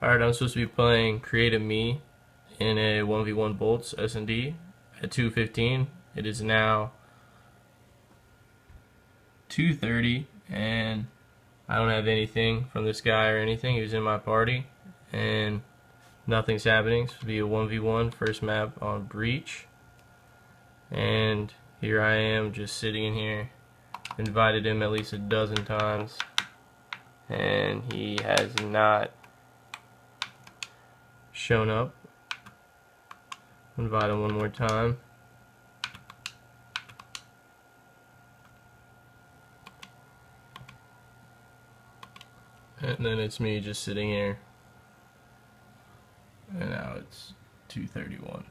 Alright, I'm supposed to be playing Creative Me in a 1v1 Bolts S&D at 2:15. It is now 2:30 and I don't have anything from this guy or anything. He was in my party and nothing's happening. It's supposed to be a 1v1 first map on Breach. And here I am just sitting in here. Invited him at least a dozen times and he has not shown up. Invite him one more time. And then it's me just sitting here. And now it's 2:31.